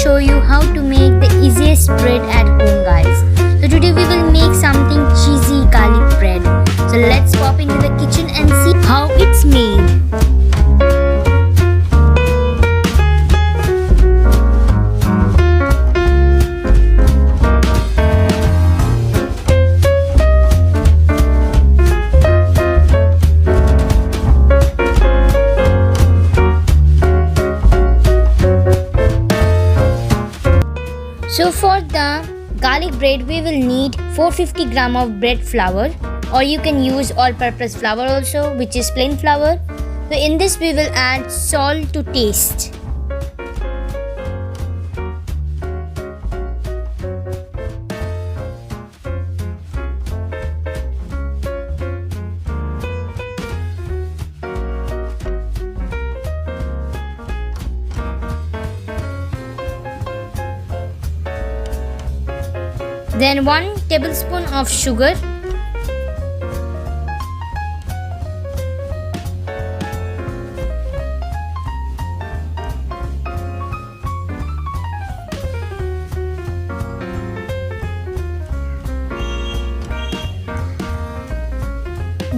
show you how to make the easiest bread at home, guys. So today we will make something cheesy garlic bread. So let's pop into the kitchen and see how it's made. So for the garlic bread we will need 450 gram of bread flour, or you can use all-purpose flour also, which is plain flour. So in this we will add salt to taste. Then 1 tablespoon of sugar.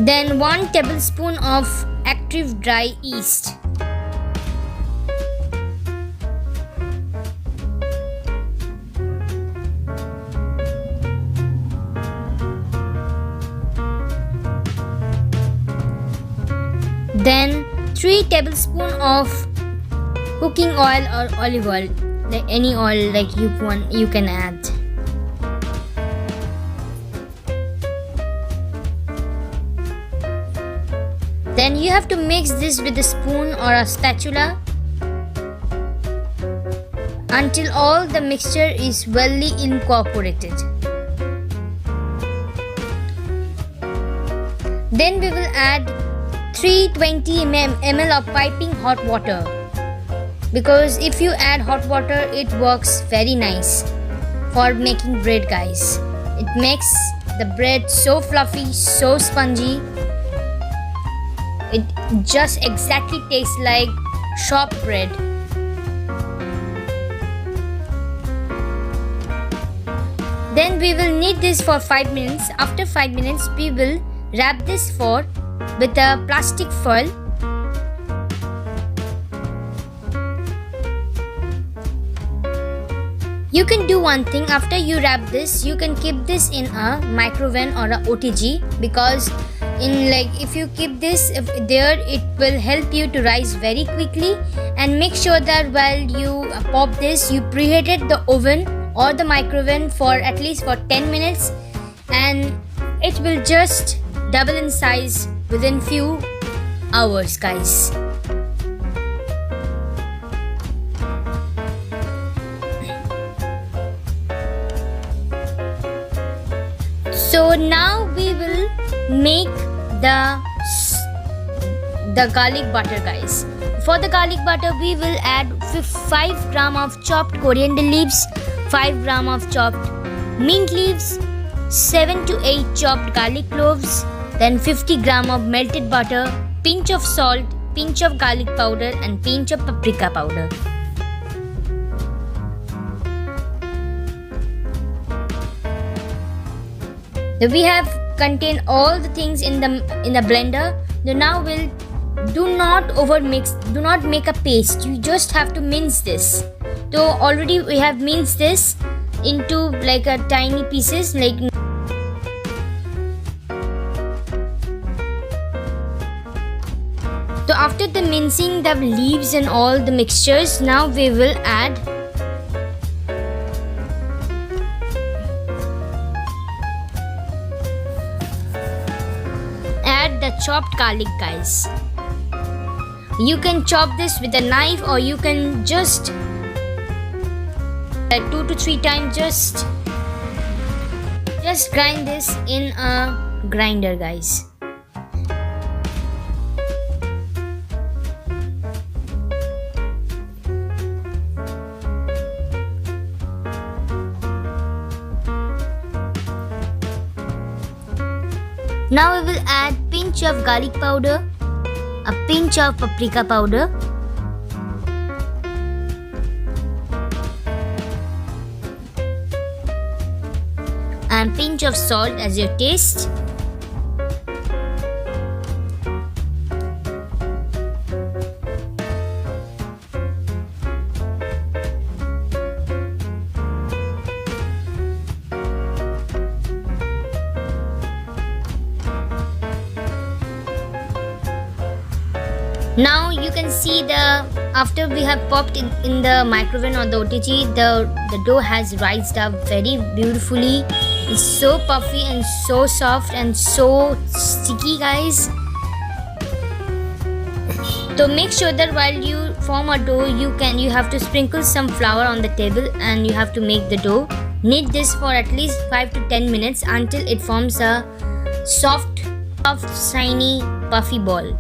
Then 1 tablespoon of active dry yeast. Then 3 tablespoons of cooking oil or olive oil, like any oil like you want, you can add. Then you have to mix this with a spoon or a spatula until all the mixture is well incorporated. Then we will add 320 ml of piping hot water, because if you add hot water it works very nice for making bread, guys. It makes the bread so fluffy, so spongy. It just exactly tastes like shop bread. Then we will knead this for 5 minutes. After 5 minutes we will wrap this with a plastic foil. You can do one thing. After you wrap this, you can keep this in a microwave or a OTG, because if you keep this there, it will help you to rise very quickly. And make sure that while you pop this, you preheated the oven or the microwave for at least 10 minutes, and it will just double in size within few hours, guys. So now we will make the garlic butter, guys. For the garlic butter we will add 5 gram of chopped coriander leaves, 5 gram of chopped mint leaves, 7 to 8 chopped garlic cloves, then 50 gram of melted butter, pinch of salt, pinch of garlic powder and pinch of paprika powder. So we have contained all the things in the blender. Now do not overmix, do not make a paste. You just have to mince this. So already we have minced this into like a tiny pieces, like. So after the mincing the leaves and all the mixtures, now we will add the chopped garlic, guys. You can chop this with a knife, or you can just 2 to 3 times just grind this in a grinder, guys. Now we will add pinch of garlic powder, a pinch of paprika powder, and pinch of salt as your taste. Now you can see after we have popped in the microwave or the OTG, the dough has rised up very beautifully. It's so puffy and so soft and so sticky, guys. So make sure that while you form a dough, you have to sprinkle some flour on the table and you have to make the dough. Knead this for at least 5 to 10 minutes until it forms a soft, shiny, puffy ball.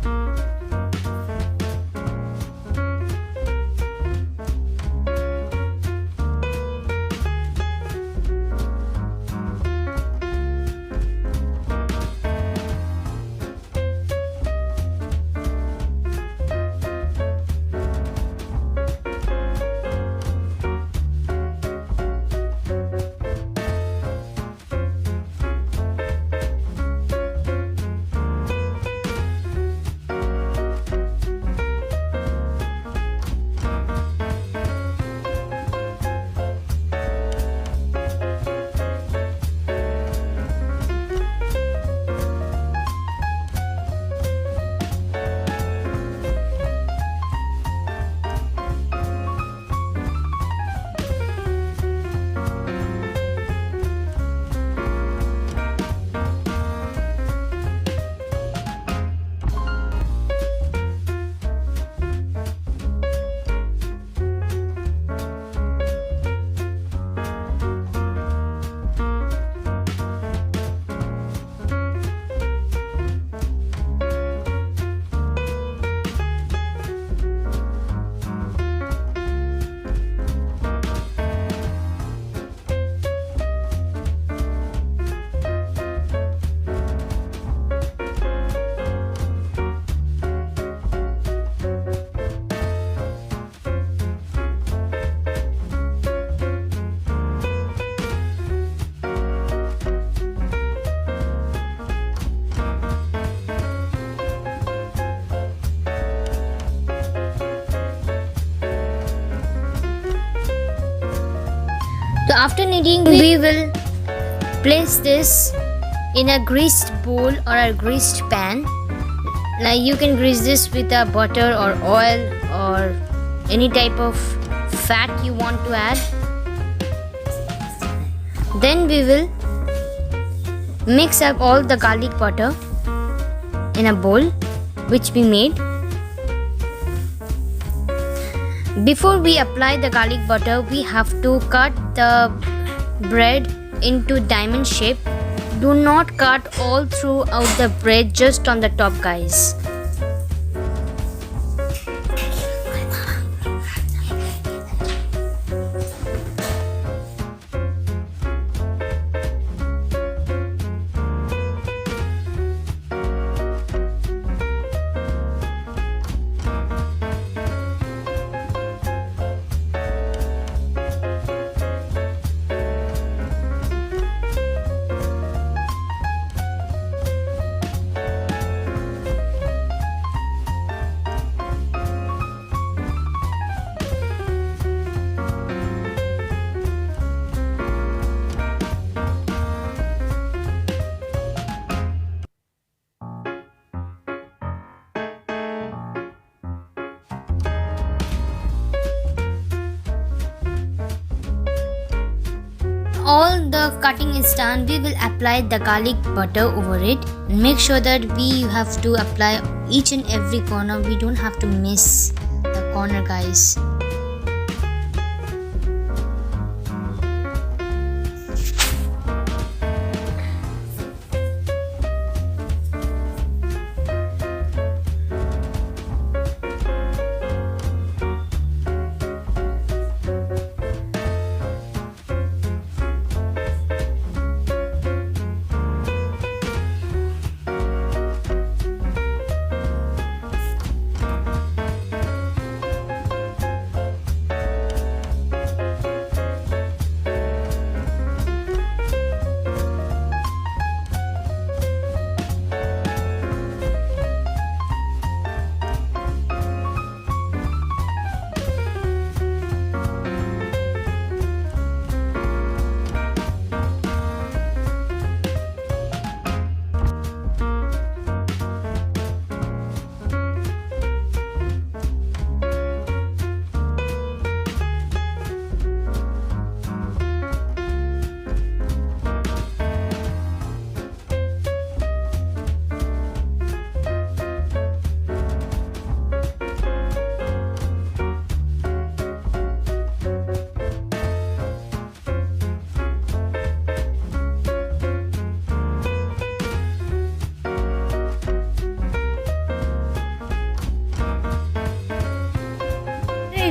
So after kneading, we will place this in a greased bowl or a greased pan. Like you can grease this with a butter or oil or any type of fat you want to add. Then we will mix up all the garlic butter in a bowl which we made. Before we apply the garlic butter, we have to cut the bread into diamond shape. Do not cut all throughout the bread, just on the top, guys. All the cutting is done, we will apply the garlic butter over it. Make sure that we have to apply each and every corner. We don't have to miss the corner, guys.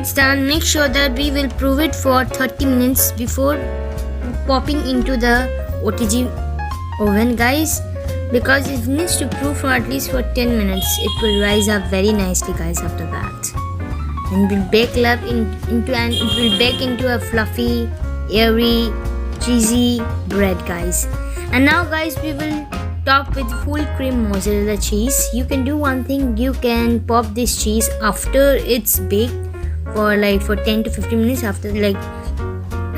it's done, make sure that we will prove it for 30 minutes before popping into the OTG oven, guys, because it needs to prove for at least for 10 minutes. It will rise up very nicely, guys, after that, and will bake up into a fluffy, airy, cheesy bread, guys. And now, guys, we will top with full cream mozzarella cheese. You can do one thing, you can pop this cheese after it's baked for 10 to 15 minutes after,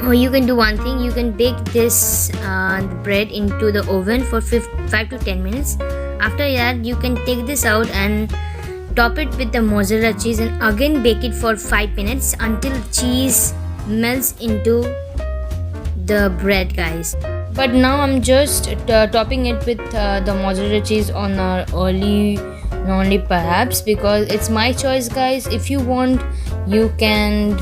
or you can do one thing, you can bake this bread into the oven for 5 to 10 minutes. After that, you can take this out and top it with the mozzarella cheese and again bake it for 5 minutes until cheese melts into the bread, guys. But now I'm just topping it with the mozzarella cheese on our only perhaps, because it's my choice, guys. If you want, you can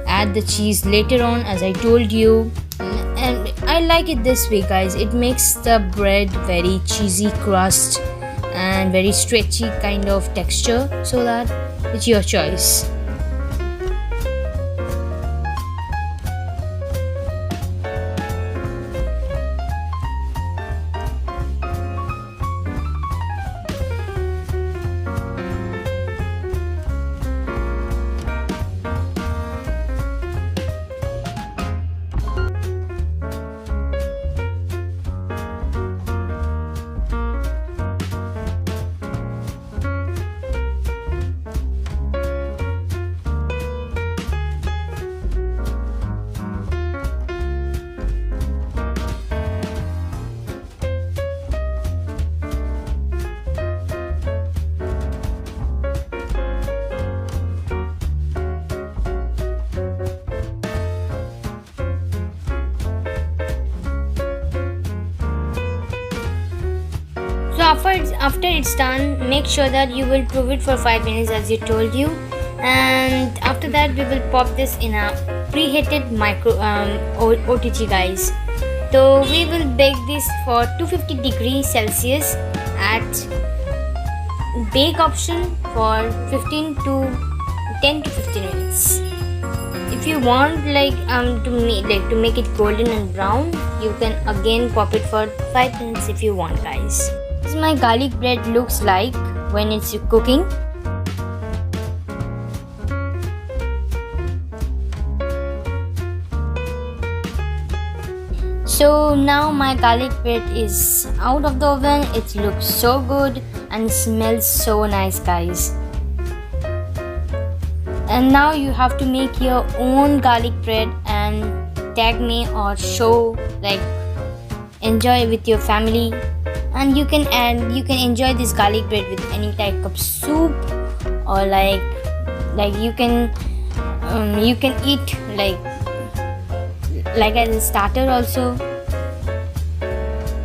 add the cheese later on, as I told you, and I like it this way, guys. It makes the bread very cheesy crust and very stretchy kind of texture, so that it's your choice. So after it's done, make sure that you will prove it for 5 minutes, as you told you, and after that we will pop this in a preheated OTG, guys. So we will bake this for 250 degrees Celsius at bake option for 10 to 15 minutes. If you want to make it golden and brown, you can again pop it for 5 minutes if you want, guys. This is my garlic bread looks like when it's cooking. So now my garlic bread is out of the oven. It looks so good and smells so nice, guys. And now you have to make your own garlic bread and tag me or show, enjoy with your family. And you can enjoy this garlic bread with any type of soup, or you can eat like as a starter also,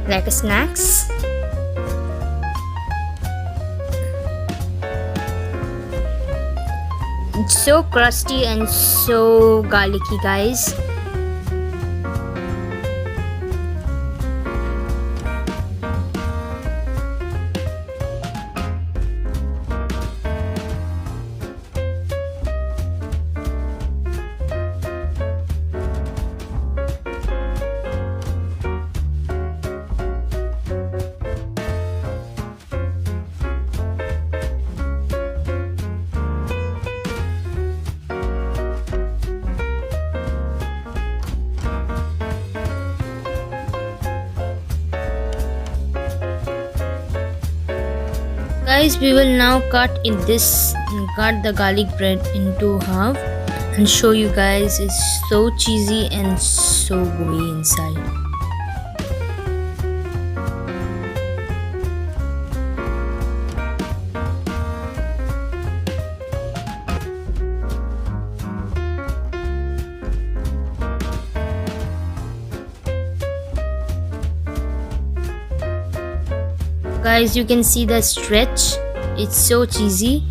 like a snacks. It's so crusty and so garlicky, guys. Guys, we will now cut the garlic bread into half and show you guys. It's so cheesy and so gooey inside. Guys, you can see the stretch. It's so cheesy.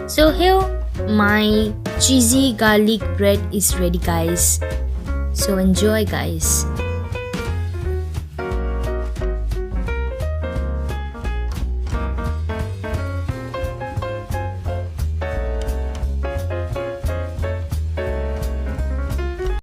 So here my cheesy garlic bread is ready, guys. So enjoy, guys.